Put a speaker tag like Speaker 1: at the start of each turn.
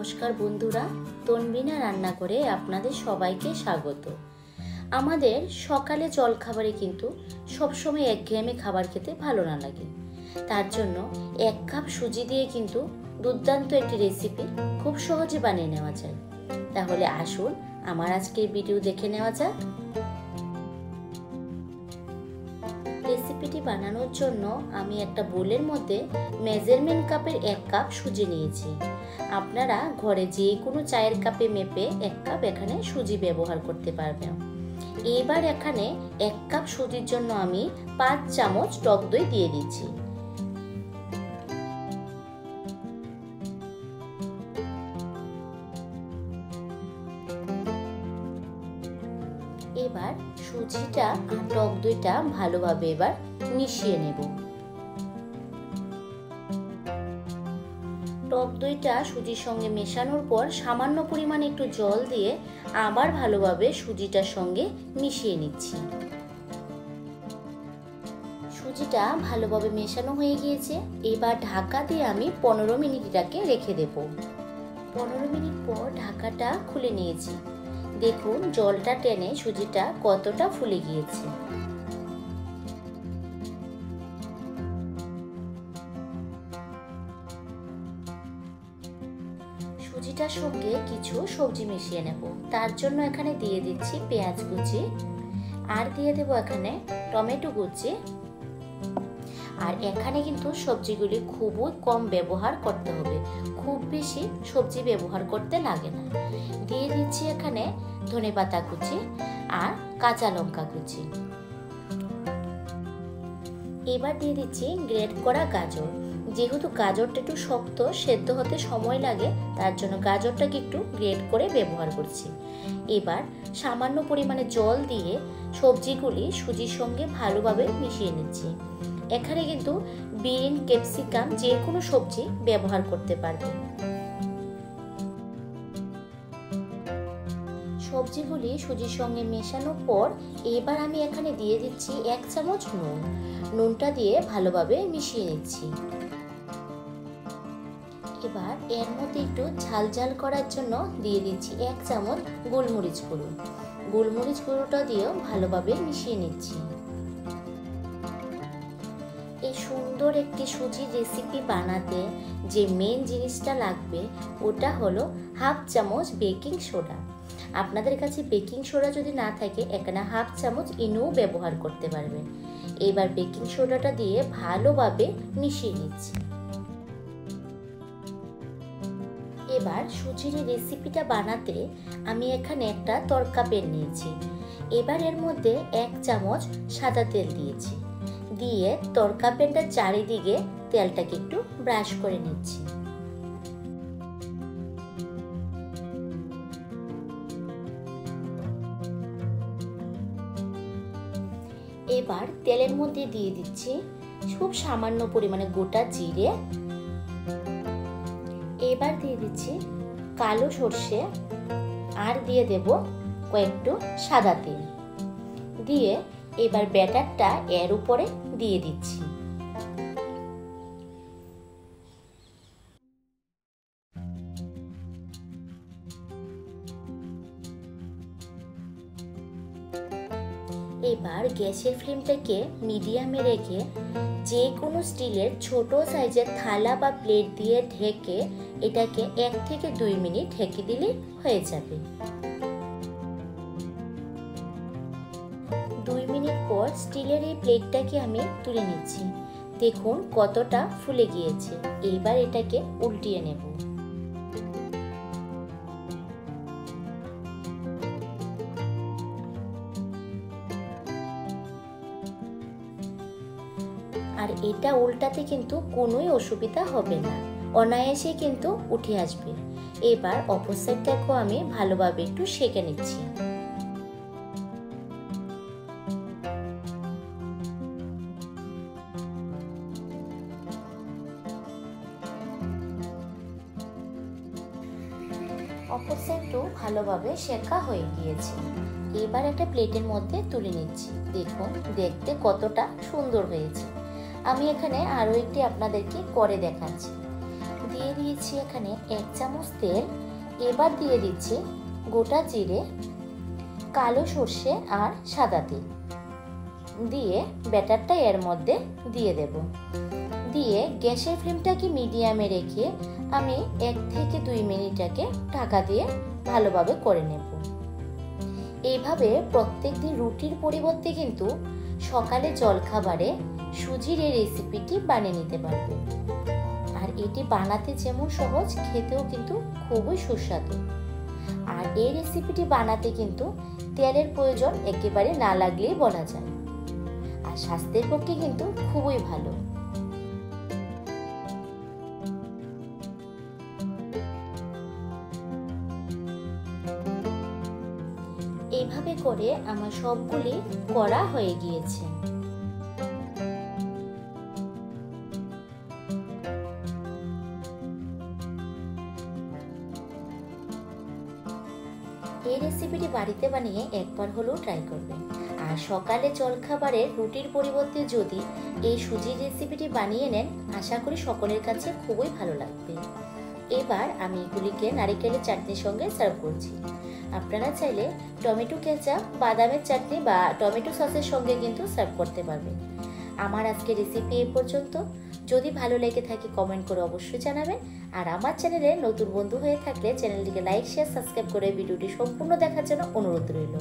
Speaker 1: নমস্কার বন্ধুরা, তনবিনা রান্নাঘরে আপনাদের সবাইকে স্বাগত। আমাদের সকালে জলখাবারে কিন্তু সবসময় একঘেয়েমি খাবার খেতে ভালো না লাগে। তার জন্য 1 কাপ সুজি দিয়ে কিন্তু দুর্দান্ত একটি রেসিপি খুব সহজে বানিয়ে নেওয়া যায়। তাহলে আসুন আমার আজকের ভিডিও দেখে নেওয়া যাক। রেসিপিটি বানানোর জন্য আমি একটা বোলের মধ্যে মেজারমেন্ট কাপের 1 কাপ সুজি নিয়েছি। আপনারা ঘরে যে কোনো চায়ের কাপে মেপে 1 কাপ এখানে সুজি ব্যবহার করতে পারবেন। এবার এখানে 1 কাপ সুজির জন্য আমি 5 চামচ টক দই দিয়ে দিচ্ছি। এবার সুজিটা আর টক দইটা ভালোভাবে এবার মিশিয়ে নেব। টক দইটা সুজির সঙ্গে মেশানোর পর সামান্য পরিমাণে একটু জল দিয়ে আবার ভালোভাবে সুজিটার সঙ্গে মিশিয়ে নিচ্ছি। সুজিটা ভালোভাবে মেশানো হয়ে গিয়েছে। এবার ঢাকা দিয়ে আমি 15 মিনিট এটাকে রেখে দেব। 15 মিনিট পর ঢাকাটা খুলে নিয়েছি। দেখুন জলটা টেনে সুজিটা কতটা ফুলে গিয়েছে। সুজিটার সঙ্গে কিছু সবজি মিশিয়ে নেব। তার জন্য এখানে দিয়ে দিচ্ছি পেঁয়াজ কুচি, আর দিয়ে দেব এখানে টমেটো কুচি। আর এখানে কিন্তু সবজিগুলি খুবই কম ব্যবহার করতে হবে, খুব বেশি সবজি ব্যবহার করতে লাগে না। দিয়ে দিচ্ছি এখানে ধনেপাতা কুচি আর কাঁচা লঙ্কা কুচি। এবার দিয়ে দিচ্ছি গ্রেট করা গাজর। যেহেতু গাজরটা একটু শক্ত, সেদ্ধ হতে সময় লাগে, তার জন্য গাজরটাকে একটু গ্রেট করে ব্যবহার করছি। এবার সামান্য পরিমাণে জল দিয়ে সবজিগুলি সুজির সঙ্গে ভালোভাবে মিশিয়ে নিচ্ছি। এখানে কিন্তু বিন, ক্যাপসিকাম যে কোনো সবজি ব্যবহার করতে পারবেন। সবজিগুলি সুজির সঙ্গে মেশানোর পর এবার আমি এখানে দিয়ে দিচ্ছি 1 চামচ নুন। নুনটা দিয়ে ভালোভাবে মিশিয়ে নিচ্ছি। এবার এর মধ্যে একটু ঝাল ঝাল করার জন্য দিয়ে দিচ্ছি 1 চামচ গোলমরিচ গুঁড়ো। গোলমরিচ গুঁড়োটা দিয়েও ভালোভাবে মিশিয়ে নিচ্ছি। এই সুন্দর একটি সুজির রেসিপি বানাতে যে মেন জিনিসটা লাগবে ওটা হলো 1/2 চামচ বেকিং সোডা। আপনাদের কাছে বেকিং সোডা যদি না থাকে এখানে 1/2 চামচ ইনোও ব্যবহার করতে পারবেন। এবার বেকিং সোডাটা দিয়ে ভালোভাবে মিশিয়ে নিচ্ছি। এবার সুজির রেসিপিটা বানাতে আমি এখানে একটা তড়কা প্যান নিয়েছি। এবার এর মধ্যে 1 চামচ সাদা তেল দিয়েছি। দিয়ে তড়কা প্যানটার চারিদিকে তেলটাকে একটু ব্রাশ করে নিচ্ছি। এবার তেলের মধ্যে দিয়ে দিচ্ছি খুব সামান্য পরিমাণে গোটা জিরে। এবার দিয়ে দিচ্ছি কালো সর্ষে, আর দিয়ে দেব কয়েকটু সাদা তেল। দিয়ে এবার ব্যাটারটা এর উপরে দিয়ে দিচ্ছি। এবার গ্যাসের ফ্লেমটাকে মিডিয়ামে রেখে যে কোনো স্টিলের ছোট সাইজের থালা বা প্লেট দিয়ে ঢেকে এটাকে 1 থেকে 2 মিনিট ঢেকে দিলে হয়ে যাবে। 2 মিনিট পর স্টিলের এই প্লেটটাকে আমি তুলে নিচ্ছি। দেখুন কতটা ফুলে গিয়েছে। এইবার এটাকে উল্টিয়ে নেব। আর এটা উল্টাতে কিন্তু কোনোই অসুবিধা হবে না, অনায়াসে কিন্তু উঠে আসবে। এবার অপর সাইডটাকেও আমি ভালোভাবে একটু সেঁকে নিচ্ছি। অপর সাইডটাও ভালোভাবে সেঁকা হয়ে গিয়েছে। এবার একটা প্লেটের মধ্যে তুলে নিচ্ছি। দেখুন দেখতে কতটা সুন্দর হয়েছে। আমি এখানে আরো একটি আপনাদেরকে করে দেখাচ্ছি। দিয়ে দিয়েছি এখানে 1 চামচ তেল। এবার দিয়ে দিচ্ছি গোটা জিরে, কালো সর্ষে আর সাদা তিল দিয়ে ব্যাটারটা এর মধ্যে দিয়ে দেব। দিয়ে গ্যাসের ফ্লেমটাকে মিডিয়ামে রেখে আমি 1 থেকে 2 মিনিটটাকে ঢাকা দিয়ে ভালোভাবে করে নেব। এইভাবে প্রত্যেকদিন রুটির পরিবর্তে কিন্তু সকালে জলখাবারে সুজির এই রেসিপিটি বানিয়ে নিতে পারবে। আর এটি বানাতে যেমন সহজ, খেতেও কিন্তু খুবই সুস্বাদু। আর এই রেসিপিটি বানাতে কিন্তু তেলের প্রয়োজন একেবারে না লাগলেই বলা যায়। আর স্বাস্থ্যের পক্ষে কিন্তু খুবই ভালো। এইভাবে করে আমার সবগুলি করা হয়ে গিয়েছে। এই রেসিপিটি বাড়িতে বানিয়ে একবার হলেও ট্রাই করবেন। আর সকালে জলখাবারের রুটির পরিবর্তে যদি এই সুজির রেসিপিটি বানিয়ে নেন, আশা করি সকলের কাছে খুবই ভালো লাগবে। এবার আমি এগুলিকে নারিকেলের চাটনির সঙ্গে সার্ভ করছি। আপনারা চাইলে টমেটো কেচাপ, বাদামের চাটনি বা টমেটো সসের সঙ্গে কিন্তু সার্ভ করতে পারবেন। আমার আজকে রেসিপি এই পর্যন্ত। যদি ভালো লেগে থাকে কমেন্ট করে অবশ্যই জানাবেন। আর আমার চ্যানেলে নতুন বন্ধু হয়ে থাকলে চ্যানেলটিকে লাইক, শেয়ার, সাবস্ক্রাইব করে ভিডিওটি সম্পূর্ণ দেখার জন্য অনুরোধ রইল।